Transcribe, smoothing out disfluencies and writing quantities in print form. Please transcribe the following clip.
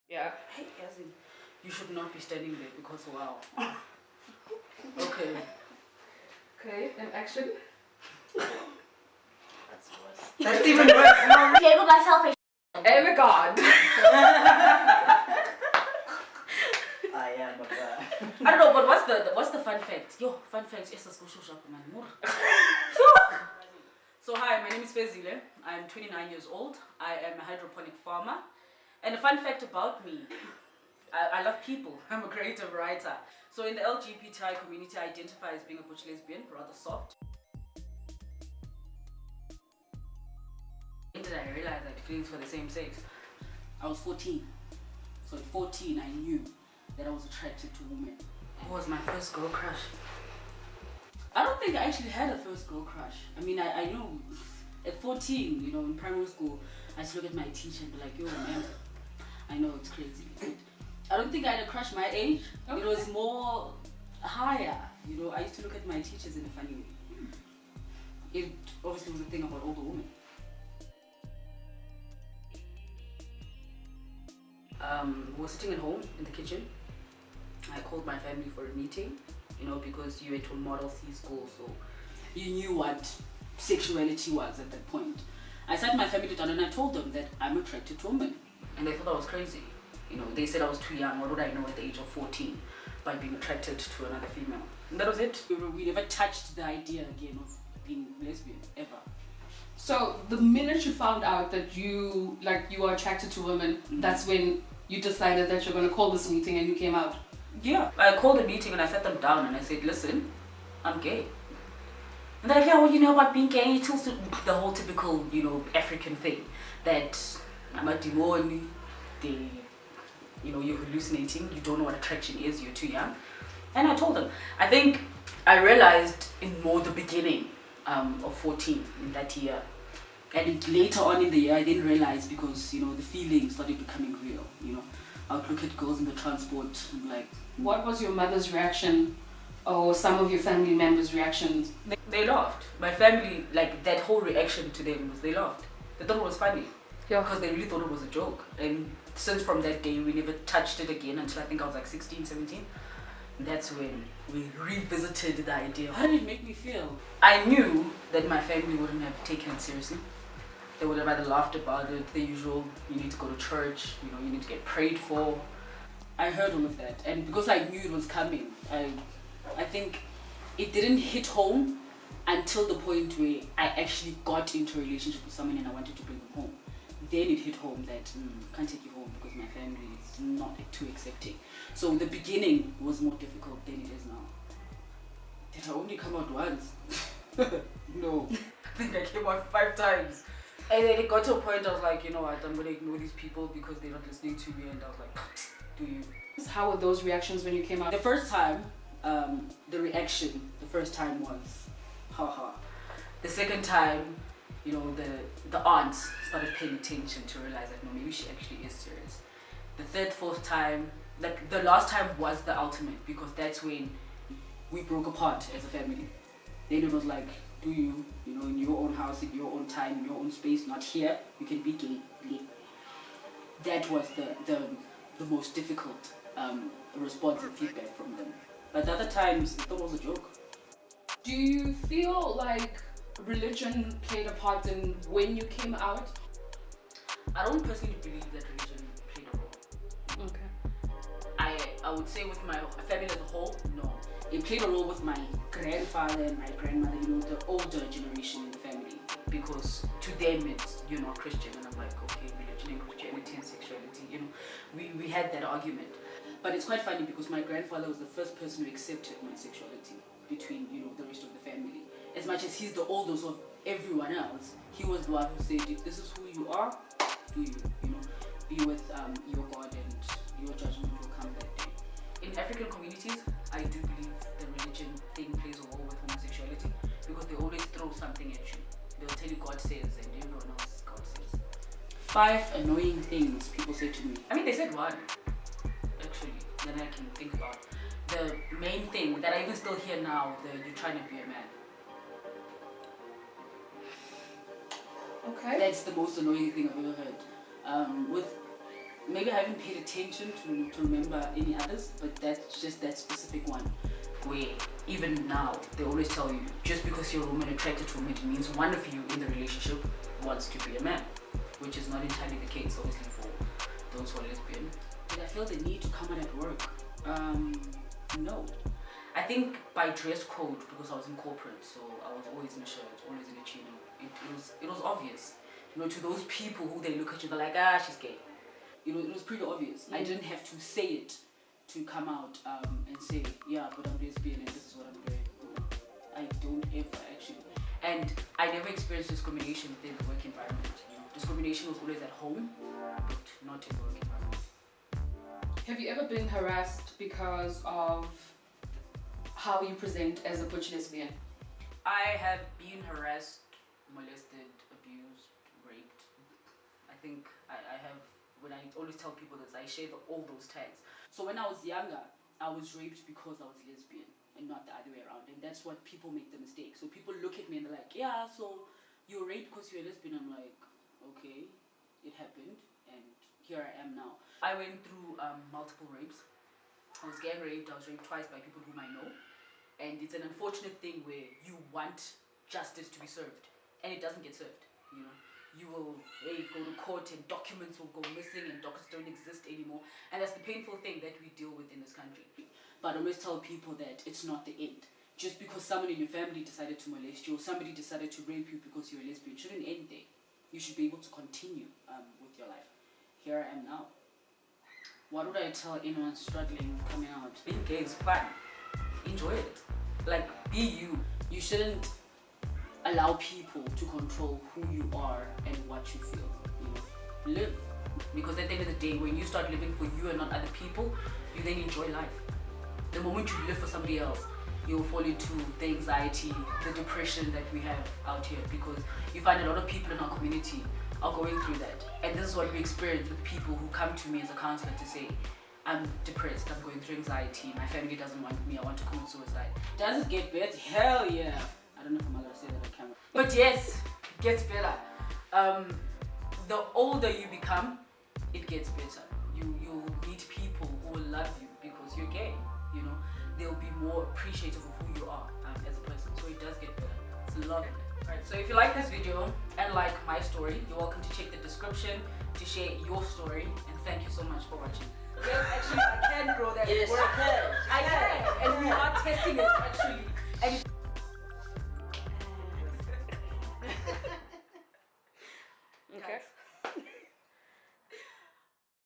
Yeah. Hey, as in, you should not be standing there because wow. Okay. Okay, and action. That's worse. That's even worse. No, Label myself a Oh my god. I am a guy. I don't know, but what's the fun fact? Yo, fun fact. Yes, let's go show up, man. So hi, my name is Fezile. I'm 29 years old. I am a hydroponic farmer. And a fun fact about me, I love people. I'm a creative writer. So in the LGBTI community, I identify as being a butch lesbian, rather soft. When did I realize I had feelings for the same sex? I was 14. So at 14, I knew that I was attracted to women. Who was my first girl crush? I don't think I actually had a first girl crush. I mean, I know at 14, you know, in primary school, I used to look at my teacher and be like, yo, man, I know it's crazy. But I don't think I had a crush my age. Okay. It was more higher. You know, I used to look at my teachers in a funny way. It obviously was a thing about older women. We were sitting at home in the kitchen. I called my family for a meeting, you know, because you went to a Model C school, so you knew what sexuality was at that point. I sat my family down and I told them that I'm attracted to women. And they thought I was crazy. You know, they said I was too young. What would I know at the age of 14 by being attracted to another female? And that was it. We never touched the idea again of being lesbian, ever. So the minute you found out that you are attracted to women, that's when you decided that you're going to call this meeting and you came out. Yeah, I called a meeting and I sat them down and I said, listen, I'm gay. And they're like, yeah, well, you know about being gay? It's also the whole typical, you know, African thing that I'm a demon, you know, you're hallucinating, you don't know what attraction is, you're too young. And I told them, I think I realized in more the beginning of 14 in that year. And later on in the year, I didn't realize because, you know, the feelings started becoming real, you know. I would look at girls in the transport and be like... What was your mother's reaction or some of your family members' reactions? They laughed. My family, like that whole reaction to them was they laughed. They thought it was funny. Yeah. Because they really thought it was a joke. And since from that day, we never touched it again until I think I was like 16, 17. And that's when we revisited the idea. How did it make me feel? I knew that my family wouldn't have taken it seriously. They would have either laughed about it, the usual, you need to go to church, you know, you need to get prayed for. I heard all of that. And because I knew it was coming, I think it didn't hit home until the point where I actually got into a relationship with someone and I wanted to bring them home. Then it hit home that I can't take you home because my family is not too accepting. So the beginning was more difficult than it is now. Did I only come out once? No. I think I came out 5 times. And then it got to a point I was like, you know what, I'm going to ignore these people because they're not listening to me. And I was like, do you? How were those reactions when you came out? The first time, the reaction, the first time was, haha. The second time, you know, the aunts started paying attention to realize that, no, maybe she actually is serious. The third, fourth time, like the last time was the ultimate because that's when we broke apart as a family. Then it was like, do you know, in your own house, in your own time, in your own space, not here, you can be gay. That was the most difficult response and feedback from them. But the other times, it was a joke. Do you feel like religion played a part in when you came out? I don't personally believe that religion played a role. Okay. I would say with my family as a whole, no. It played a role with my grandfather and my grandmother, you know, the older generation in the family. Because to them it's, you're not Christian. And I'm like, okay, religion and Christianity and sexuality, you know, we had that argument. But it's quite funny because my grandfather was the first person who accepted my sexuality between, you know, the rest of the family. As much as he's the oldest of everyone else, he was the one who said, if this is who you are, do you know, be with your God and your judgment will come that day. In African communities, I do believe the religion thing plays a role with homosexuality because they always throw something at you. They'll tell you God says and everyone else God says. 5 annoying things people say to me. I mean, they said one, actually, that I can think about. The main thing that I even still hear now, you're trying to be a man. Okay. That's the most annoying thing I've ever heard. maybe I haven't paid attention to remember any others, but that's just that specific one where even now they always tell you just because you're a woman attracted to a man, it means one of you in the relationship wants to be a man, which is not entirely the case, obviously, for those who are lesbian. Did I feel the need to come out at work? No. I think by dress code, because I was in corporate, so I was always in a shirt, always in a chino. It was obvious, you know, to those people who they look at you, they're like, ah, she's gay. You know, it was pretty obvious. I didn't have to say it to come out and say, yeah, but I'm lesbian and this is what I'm doing. I don't ever actually. And I never experienced discrimination within the work environment. You know, discrimination was always at home, but not in the work environment. Have you ever been harassed because of how you present as a butch lesbian? I have been harassed, molested, abused, raped. I think I have, when I always tell people this, I share all those tags. So when I was younger, I was raped because I was lesbian and not the other way around. And that's what people make the mistake. So people look at me and they're like, yeah, so you were raped because you're a lesbian. I'm like, okay, it happened and here I am now. I went through multiple rapes. I was gang raped, I was raped twice by people whom I know. And it's an unfortunate thing where you want justice to be served and it doesn't get served, you know. You will go to court and documents will go missing and documents don't exist anymore. And that's the painful thing that we deal with in this country. But I always tell people that it's not the end. Just because someone in your family decided to molest you or somebody decided to rape you because you're a lesbian, it shouldn't end there. You should be able to continue with your life. Here I am now. What would I tell anyone struggling coming out? Being gay is fun. Enjoy it. Like, be you. You shouldn't allow people to control who you are and what you feel. You know, live. Because at the end of the day, when you start living for you and not other people, you then enjoy life. The moment you live for somebody else, you'll fall into the anxiety, the depression that we have out here, because you find a lot of people in our community are going through that. And this is what we experience with people who come to me as a counselor to say, I'm depressed, I'm going through anxiety, my family doesn't want me, I want to commit suicide. Does it get better? Hell yeah. I don't know if I'm allowed to say that on camera. But yes, it gets better. The older you become, it gets better. You'll meet people who will love you because you're gay, you know. They'll be more appreciative of who you are as a person. So it does get better. It's lovely. Right, so if you like this video and like my story, you're welcome to check the description to share your story. And thank you so much for watching. Yes, actually, I can grow that. Yes.